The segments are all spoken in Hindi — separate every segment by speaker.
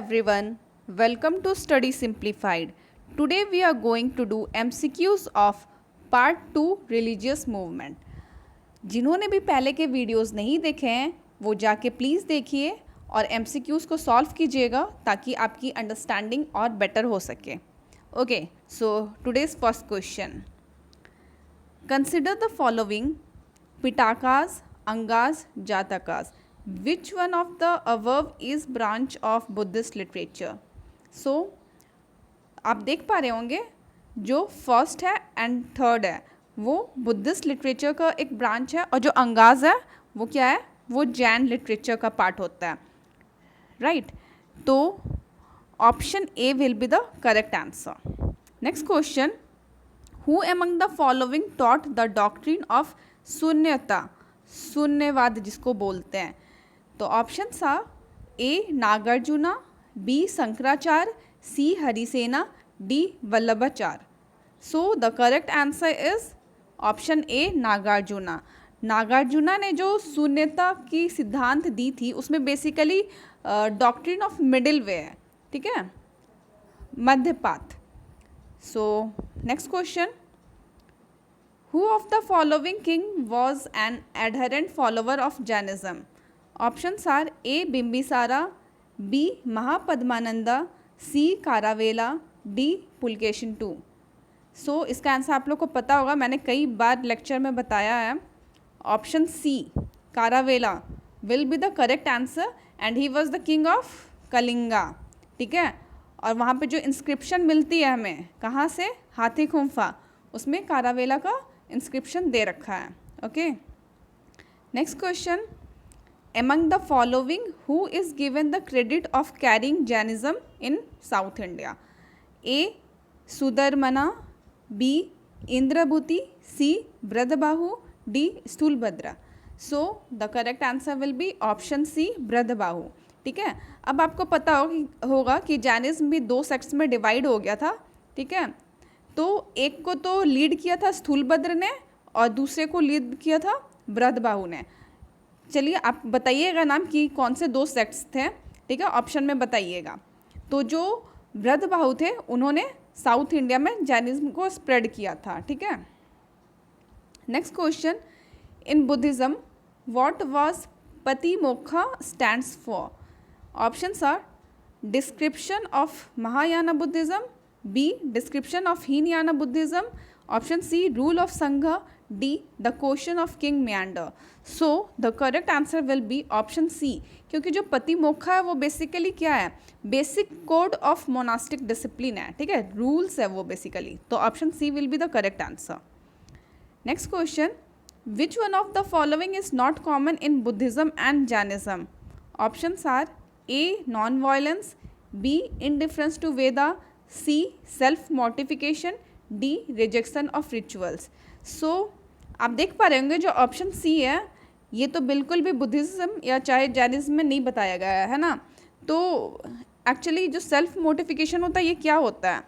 Speaker 1: everyone, welcome to Study Simplified. Today we are going to do MCQs of Part 2 Religious Movement. जिन्होंने भी पहले के वीडियोस नहीं देखे हैं वो जाके प्लीज़ देखिए और MCQs को सॉल्व कीजिएगा ताकि आपकी अंडरस्टैंडिंग और बेटर हो सके. Okay, so today's first question. Consider the following Pitakas, Angas, Jatakas. Which one of the above is branch of Buddhist literature? So आप देख पा रहे होंगे जो फर्स्ट है एंड थर्ड है वो बुद्धिस्ट लिटरेचर का एक ब्रांच है और जो अंगाज है वो क्या है, वो जैन लिटरेचर का पार्ट होता है. राइट, तो option A will be the correct answer. Next question. Who among the following taught the doctrine of Shunyata, Shunyavada जिसको बोलते हैं. तो options are A Nagarjuna, B Shankaracharya, C Harisena, D Vallabhacharya. So the correct answer is option A Nagarjuna. Nagarjuna ने जो शून्यता की सिद्धांत दी थी उसमें basically doctrine of middle way है, ठीक है, मध्यपात. So next question. Who of the following king was an adherent follower of Jainism. Options are A Bimbisara, B Mahapadmananda, C Kharavela, D Pulakeshin II. So इसका आंसर आप लोग को पता होगा, मैंने कई बार लेक्चर में बताया है. Option C Kharavela will be the correct answer and he was the king of Kalinga, ठीक है. और वहाँ पे जो इंस्क्रिप्शन मिलती है हमें कहाँ से, हाथी खुम्फा, उसमें कारावेला का इंस्क्रिप्शन दे रखा है. Okay, next question. Among the following, who is given the credit of carrying Jainism in South India? A. Sudarmana, B. Indrabhuti, C. Bradabahu, D. Stulbhadra. So the correct answer will be option C, Bradabahu. ठीक है. अब आपको पता होगा कि जैनिज्म भी दो सेक्ट्स में डिवाइड हो गया था, ठीक है. तो एक को तो लीड किया था स्थूलभद्र ने और दूसरे को लीड किया था ब्रदबाहु ने. चलिए आप बताइएगा नाम कि कौन से दो सेक्ट्स थे, ठीक है, ऑप्शन में बताइएगा. तो जो ब्रदबाहु थे उन्होंने साउथ इंडिया में जैनिज्म को स्प्रेड किया था, ठीक है. Next question. In Buddhism what was Patimoksha stands for. Options are description of Mahayana Buddhism, B description of Hinayana Buddhism, option C rule of sangha, D the question of King Meander. So the correct answer will be option C, क्योंकि जो पति मोक्ष है वो बेसिकली क्या है, basic code of monastic discipline है, ठीक है, रूल्स है वो बेसिकली. तो option C will be the correct answer. Next question. Which one of the following is not common in Buddhism and Jainism. Options are A non violence, B indifference to Veda, C self mortification, D rejection of rituals. So आप देख पा रहे होंगे जो ऑप्शन सी है ये तो बिल्कुल भी बुद्धिज्म या चाहे जैनिज्म में नहीं बताया गया है ना. तो एक्चुअली जो सेल्फ मोटिफिकेशन होता है ये क्या होता है,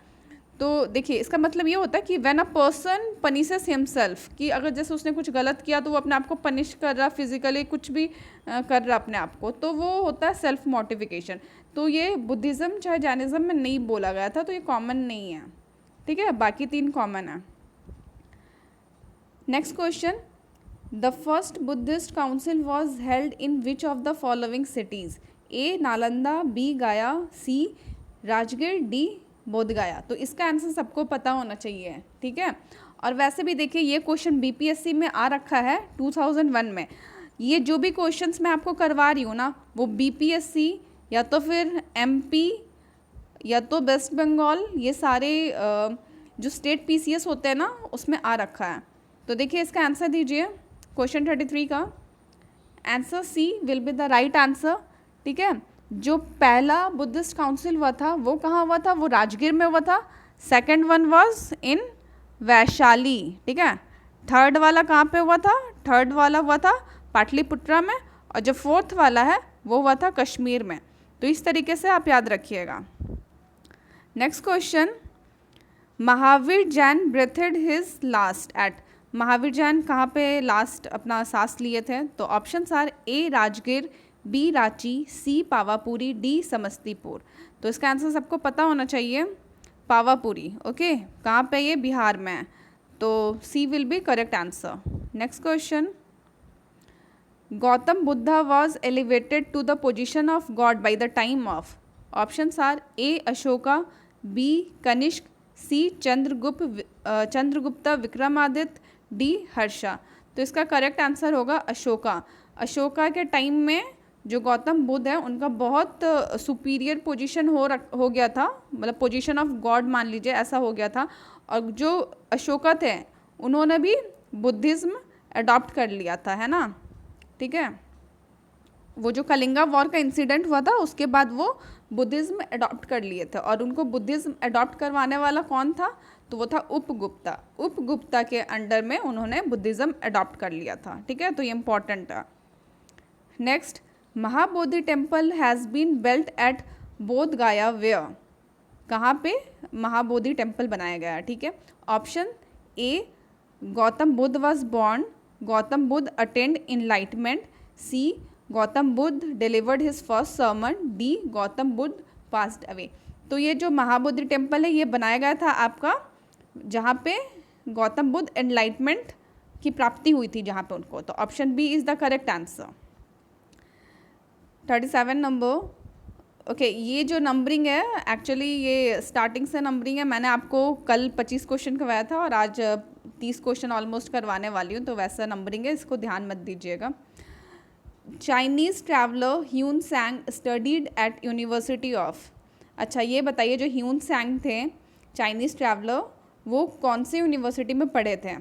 Speaker 1: तो देखिए इसका मतलब ये होता है कि when a person punishes himself, कि अगर जैसे उसने कुछ गलत किया तो वो अपने आप को पनिश कर रहा, फिजिकली कुछ भी कर रहा अपने आप को, तो वो होता है सेल्फ मोटिफिकेशन. तो ये बुद्धिज्म चाहे जैनिज्म में नहीं बोला गया था, तो ये कॉमन नहीं है, ठीक है, बाकी तीन कॉमन है. Next question. The first Buddhist council was held in which of the following cities? A. Nalanda, B. गया, C. राजगीर, D. बोधगया. तो इसका आंसर सबको पता होना चाहिए, ठीक है. और वैसे भी देखिए ये क्वेश्चन BPSC में आ रखा है 2001 में. ये जो भी क्वेश्चंस मैं आपको करवा रही हूँ ना वो BPSC या तो फिर MP या तो वेस्ट बंगाल, ये सारे जो स्टेट PCS होते हैं ना उसमें आ रखा है. तो देखिए इसका आंसर दीजिए क्वेश्चन 33 का. Answer C will be the right answer, ठीक है. जो पहला बुद्धिस्ट काउंसिल हुआ था वो कहाँ हुआ था, वो राजगीर में हुआ था. Second one was in Vaishali, ठीक है. थर्ड वाला कहाँ पे हुआ था, थर्ड वाला हुआ था पाटलिपुत्रा में, और जो फोर्थ वाला है वो हुआ था कश्मीर में. तो इस तरीके से आप याद रखिएगा. Next question. Mahavir Jain breathed his last at. Mahavir Jain कहाँ पे लास्ट अपना सांस लिए थे. तो options are A Rajgir, B Ranchi, C Pawapuri, D Samastipur. तो इसका आंसर सबको पता होना चाहिए, पावापुरी। ओके, कहाँ पे ये? बिहार में। तो C will be correct answer. Next question, Gautam Buddha was elevated to the position of god by the time of. Options are A Ashoka, B Kanishka, C Chandragupta Vikramaditya, D Harsha. तो इसका करेक्ट आंसर होगा अशोका। अशोका के टाइम में जो गौतम बुद्ध है उनका बहुत सुपीरियर पोजीशन हो गया था, मतलब पोजीशन ऑफ गॉड मान लीजिए, ऐसा हो गया था। और जो अशोका थे उन्होंने भी बुद्धिज़्म अडॉप्ट कर लिया था, है ना, ठीक है। वो जो कलिंगा वॉर का इंसिडेंट हुआ था उसके बाद वो बुद्धिज़्म अडॉप्ट कर लिए थे, और उनको बुद्धिज़्म अडॉप्ट करवाने वाला कौन था? तो वो था उपगुप्ता। उपगुप्ता के अंडर में उन्होंने बुद्धिज़्म अडॉप्ट कर लिया था, ठीक है। तो ये इंपॉर्टेंट था। Next, Mahabodhi temple has been built at Bodh Gaya where. कहाँ पे महाबोधि टेम्पल बनाया गया, ठीक है। Option A Gautam Buddha was born, Gautam Buddha attend enlightenment, C Gautam Buddha delivered his first sermon, D Gautam Buddha passed away. तो ये जो महाबोधि टेम्पल है ये बनाया गया था आपका जहाँ पे गौतम बुद्ध एनलाइटमेंट की प्राप्ति हुई थी जहाँ पे उनको। तो option B is the correct answer. 37 नंबर। ओके, ये जो नंबरिंग है एक्चुअली ये स्टार्टिंग से नंबरिंग है। मैंने आपको कल 25 क्वेश्चन करवाया था और आज 30 क्वेश्चन ऑलमोस्ट करवाने वाली हूँ, तो वैसा नंबरिंग है, इसको ध्यान मत दीजिएगा। Chinese traveller Hyun सैंग studied at university of. अच्छा, ये बताइए, जो ह्यून सैंग थे चाइनीज़ ट्रैवलर, वो कौन से यूनिवर्सिटी में पढ़े थे?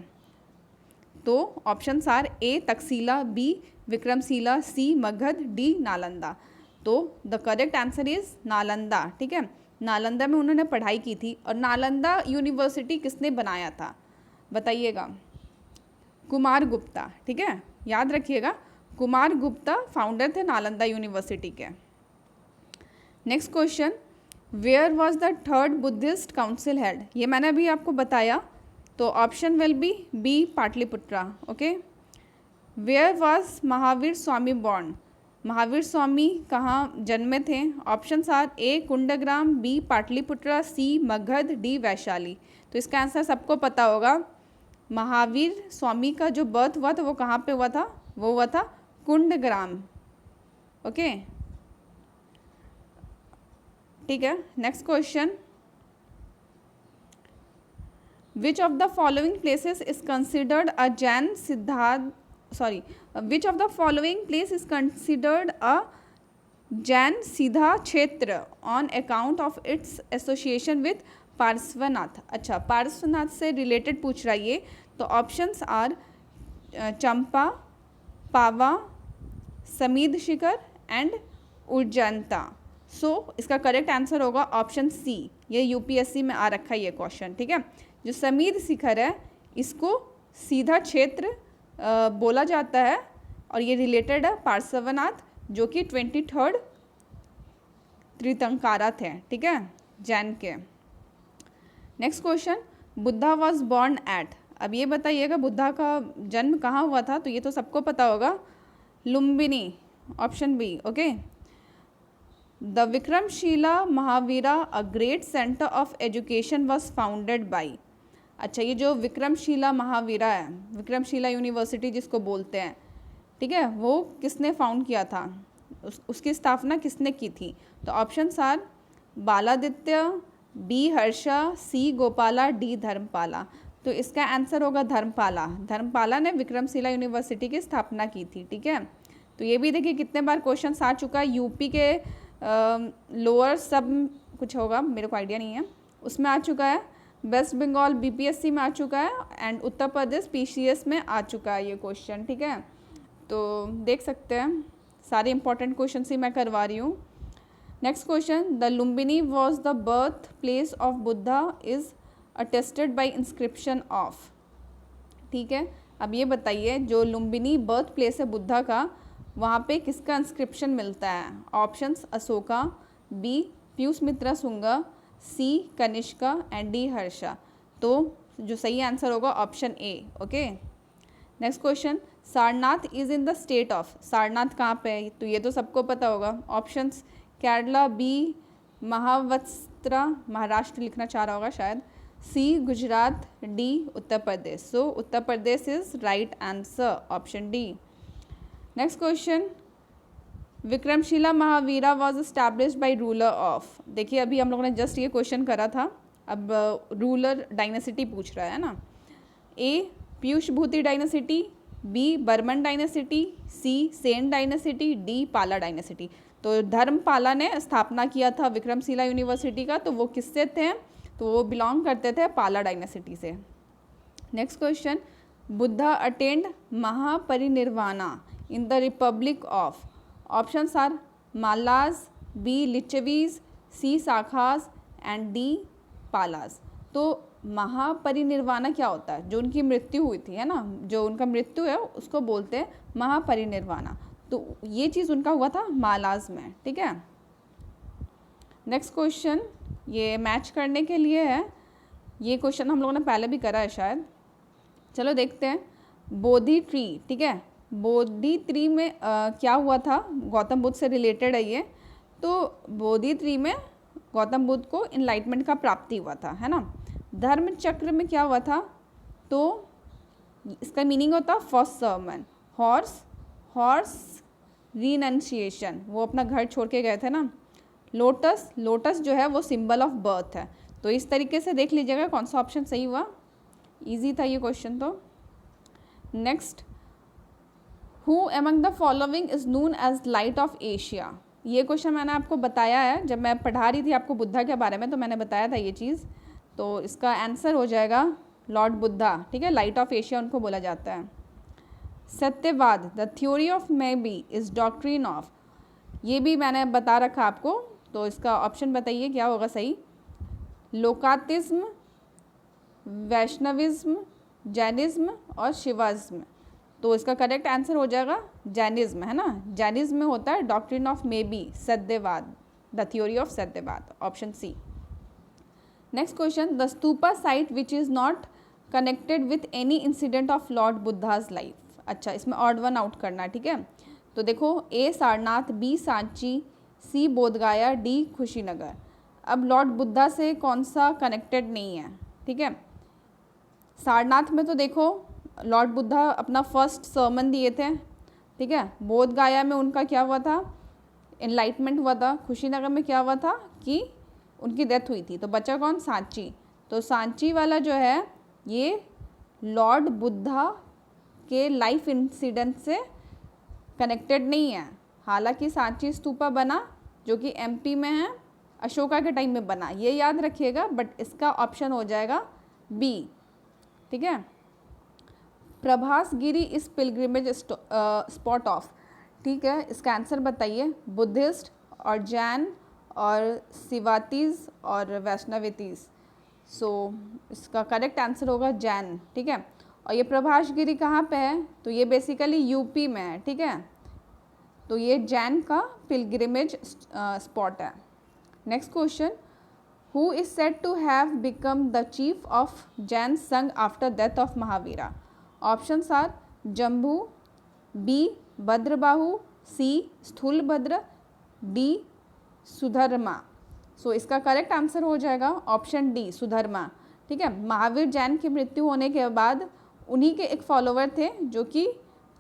Speaker 1: तो options are A Takshashila, B Vikramshila, C Magadh, D Nalanda. तो the correct answer is Nalanda, ठीक है। नालंदा में उन्होंने पढ़ाई की थी। और नालंदा यूनिवर्सिटी किसने बनाया था बताइएगा? कुमार गुप्ता, ठीक है, याद रखिएगा, कुमार गुप्ता फाउंडर थे नालंदा यूनिवर्सिटी के। Next question, where was the third Buddhist council held. ये मैंने अभी आपको बताया, तो option will be B Pataliputra. Okay, where was Mahavir Swami born. Mahavir Swami कहाँ जन्मे थे? Options are A Kundagram, B Pataliputra, C Magadh, D Vaishali. तो इसका आंसर सबको पता होगा। महावीर स्वामी का जो बर्थ हुआ था वो कहाँ पे हुआ था? वो हुआ था कुंडग्राम। ओके, ठीक है। Next question, which of the following places is considered a Jain सिद्धार्थ which of the following place is considered a Jain Siddha Kshetra on account of its association with Parshvanath. अच्छा, पार्श्वनाथ से रिलेटेड पूछ रहा है ये। तो options are Champa, Pava, Sammed Shikhar and Ujjayanta. So इसका करेक्ट आंसर होगा ऑप्शन सी। ये यूपीएससी में आ रखा है ये क्वेश्चन, ठीक है। जो समीध शिखर है इसको सीधा क्षेत्र बोला जाता है, और ये रिलेटेड है पार्श्वनाथ जो कि 23rd तीर्थंकरा थे, ठीक है, जैन के। Next question, Buddha was born at. अब ये बताइएगा बुद्धा का जन्म कहाँ हुआ था? तो ये तो सबको पता होगा, Lumbini, option B. Okay, the Vikramashila Mahavira a great centre of education was founded by. अच्छा, ये जो विक्रमशिला महावीरा है, विक्रमशिला यूनिवर्सिटी जिसको बोलते हैं, ठीक है, वो किसने फाउंड किया था? उसकी स्थापना किसने की थी? तो options are Baladitya, B Harsha, C Gopala, D Dharmapala. तो इसका आंसर होगा धर्मपाला। धर्मपाला ने विक्रमशिला यूनिवर्सिटी की स्थापना की थी, ठीक है। तो ये भी देखिए कितने बार क्वेश्चन आ चुका है। यूपी के लोअर सब कुछ होगा, मेरे को आइडिया नहीं है, उसमें आ चुका है। वेस्ट बंगाल बीपीएससी में आ चुका है एंड उत्तर प्रदेश पीसीएस में आ चुका है ये क्वेश्चन, ठीक है। तो देख सकते हैं सारे इंपॉर्टेंट क्वेश्चन ही मैं करवा रही हूँ। Next question, the Lumbini was the birth place of Buddha is attested by inscription of. ठीक है, अब ये बताइए जो लुम्बिनी बर्थ प्लेस है बुद्धा का, वहाँ पे किसका इंस्क्रिप्शन मिलता है? Options Ashoka, B Pushyamitra Shunga, C Kanishka and D Harsha. तो जो सही आंसर होगा option A. Okay, next question, Sarnath is in the state of, Sarnath कहाँ पे है, तो ये तो सबको पता होगा। ऑप्शंस केरला, बी महाराष्ट्र, महाराष्ट्र लिखना चाह रहा होगा शायद, C Gujarat, D Uttar Pradesh. So Uttar Pradesh is right answer, option D. Next question, Vikramshila Mahavihara was established by ruler of. देखिए अभी हम लोगों ने जस्ट ये क्वेश्चन करा था, अब रूलर डायनेसिटी पूछ रहा है ना। A Pushyabhuti dynasty, B Barman dynasty, C Sen dynasty, D Pala dynasty. तो धर्मपाला ने स्थापना किया था विक्रमशिला यूनिवर्सिटी का, तो वो किससे थे, तो वो बिलोंग करते थे पाला डायनेसिटी से। Next question, Buddha attained Mahaparinirvana in the republic of. Options are Mallas, B Lichchhavis, C Shakyas and D Palas. तो महापरिनिर्वाणा क्या होता है, जो उनकी मृत्यु हुई थी, है ना, जो उनका मृत्यु है उसको बोलते हैं महापरिनिर्वाणा। तो ये चीज़ उनका हुआ था मालाज में, ठीक है। नेक्स्ट क्वेश्चन, ये मैच करने के लिए है, ये क्वेश्चन हम लोगों ने पहले भी करा है शायद, चलो देखते हैं। बोधि ट्री, ठीक है, बोधि ट्री में क्या हुआ था, गौतम बुद्ध से रिलेटेड है ये। तो बोधि ट्री में गौतम बुद्ध को इनलाइटमेंट का प्राप्ति हुआ था, है ना। धर्म चक्र में क्या हुआ था, तो इसका मीनिंग होता फर्स्ट सर्मन, हॉर्स रिनंसिएशन, वो अपना घर छोड़ के गए थे ना। लोटस, लोटस जो है वो सिंबल ऑफ बर्थ है। तो इस तरीके से देख लीजिएगा कौन सा ऑप्शन सही हुआ, इजी था ये क्वेश्चन तो। Next, who among the following is known as light of Asia. ये क्वेश्चन मैंने आपको बताया है जब मैं पढ़ा रही थी आपको बुद्धा के बारे में, तो मैंने बताया था ये चीज़। तो इसका आंसर हो जाएगा लॉर्ड बुद्धा, ठीक है, लाइट ऑफ एशिया उनको बोला जाता है। Satyavada, the theory of may be is doctrine of, ये भी मैंने बता रखा आपको, तो इसका ऑप्शन बताइए क्या होगा सही। लोकातिज्म, वैष्णविज्म, जैनिज्म और शिवाज्म। तो इसका करेक्ट आंसर हो जाएगा जैनिज्म, है ना। जैनिज्म में होता है doctrine of may be, Satyavada, the theory of Satyavada, option C. Next question, the stupa site which is not connected with any incident of lord Buddha's life. अच्छा, इसमें ऑड वन आउट करना, ठीक है। तो देखो, ए सारनाथ, बी सांची, सी बोधगया, डी कुशीनगर। अब लॉर्ड बुद्धा से कौन सा कनेक्टेड नहीं है, ठीक है। सारनाथ में तो देखो लॉर्ड बुद्धा अपना फर्स्ट सर्मन दिए थे, ठीक है। बोधगया में उनका क्या हुआ था, एनलाइटमेंट हुआ था। कुशीनगर में क्या हुआ था कि उनकी डेथ हुई थी। तो बचा कौन, सांची। तो सांची वाला जो है ये लॉर्ड बुद्धा के लाइफ इंसिडेंट से कनेक्टेड नहीं है। हालांकि सांची स्तूपा बना जो कि एमपी में है, अशोका के टाइम में बना, ये याद रखिएगा, बट इसका ऑप्शन हो जाएगा बी, ठीक है। प्रभास गिरी इस पिलग्रिमेज स्पॉट ऑफ, ठीक है, इसका आंसर बताइए। बुद्धिस्ट और जैन और शिवातीज और वैष्णवितीज। सो इसका करेक्ट आंसर होगा जैन, ठीक है। और ये प्रभास गिरी कहाँ पे है, तो ये बेसिकली यूपी में है, ठीक है। तो ये जैन का पिलग्रिमेज स्पॉट है। Next question, who is said to have become the chief of Jain sangha after death of Mahavira. Options are Jambu, B Bhadrabahu, C Sthulabhadra, D Sudharma. So इसका करेक्ट आंसर हो जाएगा ऑप्शन डी, सुधर्मा, ठीक है। महावीर जैन की मृत्यु होने के बाद उन्हीं के एक फॉलोवर थे जो कि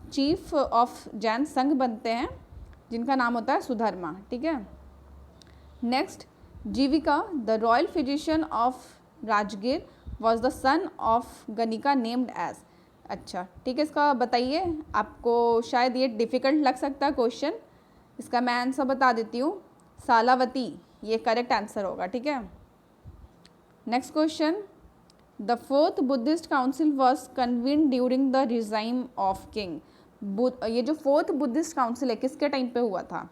Speaker 1: चीफ ऑफ जैन संघ बनते हैं, जिनका नाम होता है सुधर्मा, ठीक है। Next, Jivaka, the royal physician of Rajgir was the son of ganika named as. अच्छा, ठीक है, इसका बताइए। आपको शायद ये डिफ़िकल्ट लग सकता है क्वेश्चन, इसका मैं आंसर बता देती हूँ, सालावती, ये करेक्ट आंसर होगा, ठीक है। Next question, the fourth Buddhist council was convened during the regime of king. ये जो फोर्थ बुद्धिस्ट काउंसिल है किसके टाइम पे हुआ था,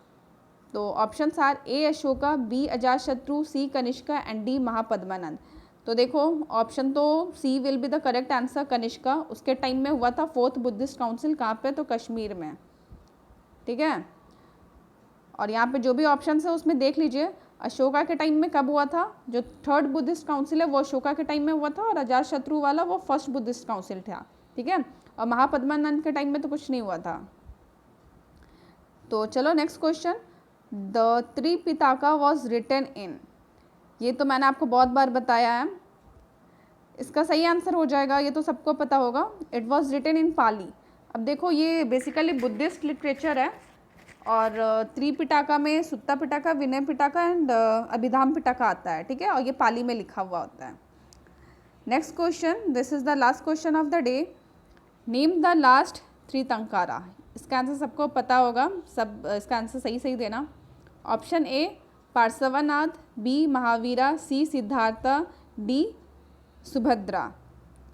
Speaker 1: तो options are A Ashoka, B Ajatashatru, C Kanishka and D Mahapadmanand. तो देखो ऑप्शन तो C will be the correct answer, Kanishka. उसके टाइम में हुआ था फोर्थ बुद्धिस्ट काउंसिल, कहाँ पे, तो कश्मीर में, ठीक है। और यहाँ पे जो भी ऑप्शन है उसमें देख लीजिए, अशोका के टाइम में कब हुआ था, जो थर्ड बुद्धिस्ट काउंसिल है वो अशोका के टाइम में हुआ था, और अजातशत्रु वाला वो फर्स्ट बुद्धिस्ट काउंसिल था, ठीक है। और महापद्मानंद के टाइम में तो कुछ नहीं हुआ था। तो चलो next question, the Tripitaka was written in, ये तो मैंने आपको बहुत बार बताया है, इसका सही आंसर हो जाएगा, ये तो सबको पता होगा, इट वॉज रिटन इन पाली। अब देखो ये बेसिकली बुद्धिस्ट लिटरेचर है और त्रिपिटका में सुत्ता पिटका, विनय पिटका एंड अभिधाम पिटका आता है, ठीक है, और ये पाली में लिखा हुआ होता है। Next question, this is the last question of the day, name the last Tirthankara, इसका आंसर सबको पता होगा, सब इसका आंसर सही सही देना। Option A Parshvanath, B Mahavira, C Siddhartha, D Subhadra.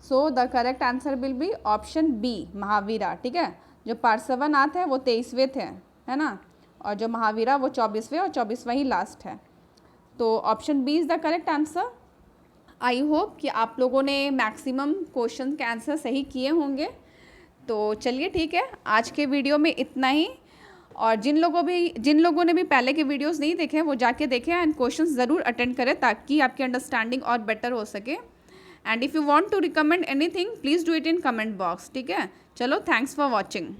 Speaker 1: So the correct answer will be option B Mahavira, ठीक है। जो पार्श्वनाथ है वो 23वें थे, है ना, और जो महावीरा वो 24वें, और 24वां ही लास्ट है। तो option B is the correct answer. I hope कि आप लोगों ने मैक्सिमम क्वेश्चन के आंसर सही किए होंगे। तो चलिए ठीक है, आज के वीडियो में इतना ही, और जिन लोगों ने भी पहले के वीडियोस नहीं देखे वो जाके देखें एंड क्वेश्चंस ज़रूर अटेंड करें ताकि आपकी अंडरस्टैंडिंग और बेटर हो सके। And if you want to recommend anything please do it in comment box, ठीक है। चलो, थैंक्स फॉर वॉचिंग।